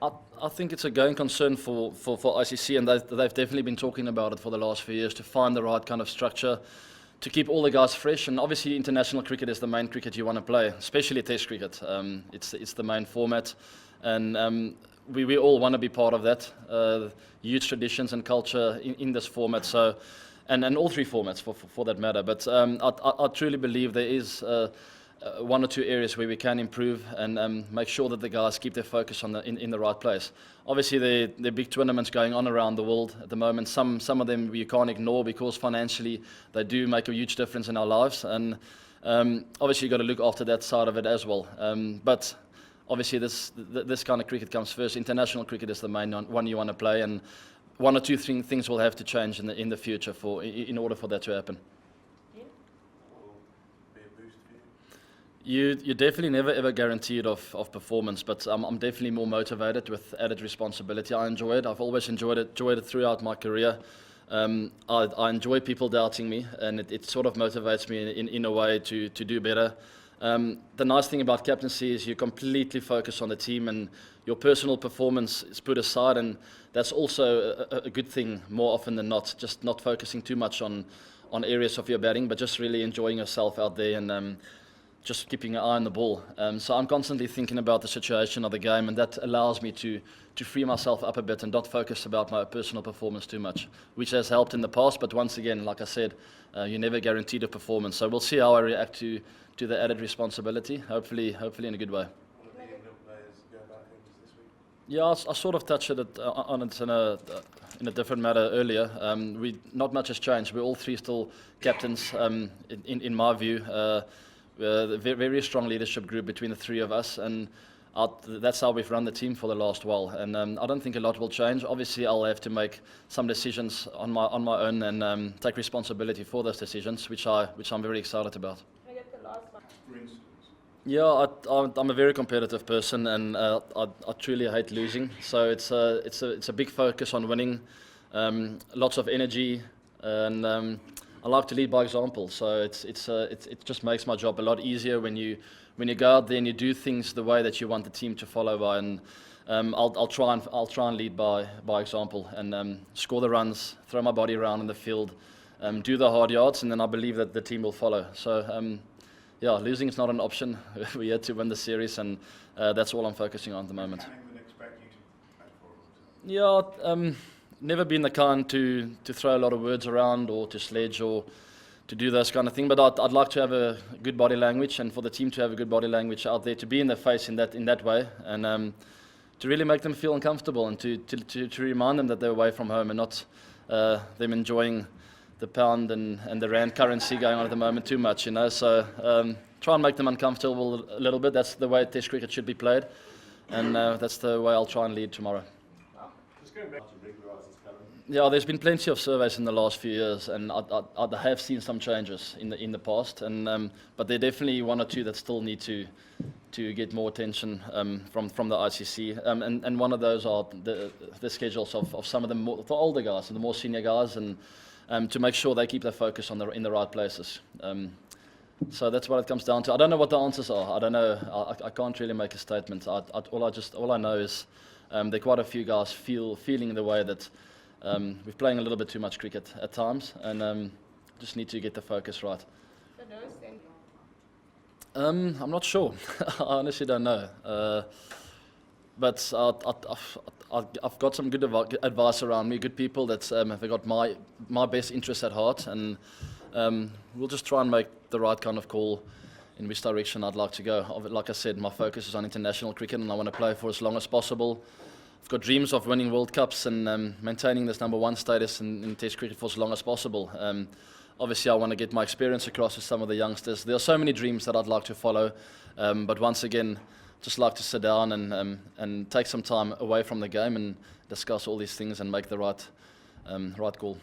I, I think it's a going concern for ICC, and they've definitely been talking about it for the last few years to find the right kind of structure to keep all the guys fresh. And obviously, international cricket is the main cricket you want to play, especially Test cricket. It's the main format, and we all want to be part of that. Huge traditions and culture in this format. So. And all three formats for that matter. But I truly believe there is one or two areas where we can improve and make sure that the guys keep their focus on in the right place. Obviously, there are big tournaments going on around the world at the moment. Some of them you can't ignore because financially they do make a huge difference in our lives. And obviously, you've got to look after that side of it as well. But obviously, this kind of cricket comes first. International cricket is the main one you want to play, and one or two things will have to change in the future in order for that to happen. You're definitely never ever guaranteed of performance, but I'm definitely more motivated with added responsibility. I enjoy it. I've always enjoyed it throughout my career. I enjoy people doubting me, and it sort of motivates me in a way to do better. The nice thing about captaincy is you completely focus on the team, and your personal performance is put aside, and that's also a good thing more often than not. Just not focusing too much on areas of your batting, but just really enjoying yourself out there and just keeping an eye on the ball. So I'm constantly thinking about the situation of the game, and that allows me to free myself up a bit and not focus about my personal performance too much, which has helped in the past. But once again, like I said, you're never guaranteed a performance. So we'll see how I react to the added responsibility. Hopefully in a good way. Yeah, I sort of touched on it in a different matter earlier. Not much has changed. We're all three still captains. In my view. A very strong leadership group between the three of us, and that's how we've run the team for the last while. And I don't think a lot will change. Obviously, I'll have to make some decisions on my own and take responsibility for those decisions, which I'm very excited about. Can I get the last one? Yeah, I'm a very competitive person, and I truly hate losing. So it's a big focus on winning, lots of energy, and I like to lead by example. So it just makes my job a lot easier when you go out there and you do things the way that you want the team to follow by. And I'll try and lead by example and score the runs, throw my body around in the field, do the hard yards, and then I believe that the team will follow. So. Yeah, losing is not an option. We had to win the series, and that's all I'm focusing on at the moment. Yeah, never been the kind to throw a lot of words around or to sledge or to do those kind of things. But I'd like to have a good body language, and for the team to have a good body language out there, to be in their face in that way, and to really make them feel uncomfortable, and to remind them that they're away from home and not them enjoying the pound and the rand currency going on at the moment too much, So try and make them uncomfortable a little bit. That's the way Test cricket should be played, and that's the way I'll try and lead tomorrow. Yeah, there's been plenty of surveys in the last few years, and I have seen some changes in the past, and but there are definitely one or two that still need to get more attention from the ICC, and one of those are the schedules of some of the older guys and the more senior guys, and to make sure they keep their focus in the right places. So that's what it comes down to. I don't know what the answers are. I don't know. I can't really make a statement. All I know is there are quite a few guys feeling the way that we're playing a little bit too much cricket at times, and just need to get the focus right. The nose thing. I'm not sure. I honestly don't know. But I've got some good advice around me, good people that have got my best interests at heart, and we'll just try and make the right kind of call in which direction I'd like to go. Like I said, my focus is on international cricket, and I want to play for as long as possible. I've got dreams of winning World Cups and maintaining this #1 status in Test cricket for as long as possible. Obviously, I want to get my experience across to some of the youngsters. There are so many dreams that I'd like to follow, but once again, just like to sit down and take some time away from the game and discuss all these things and make the right call.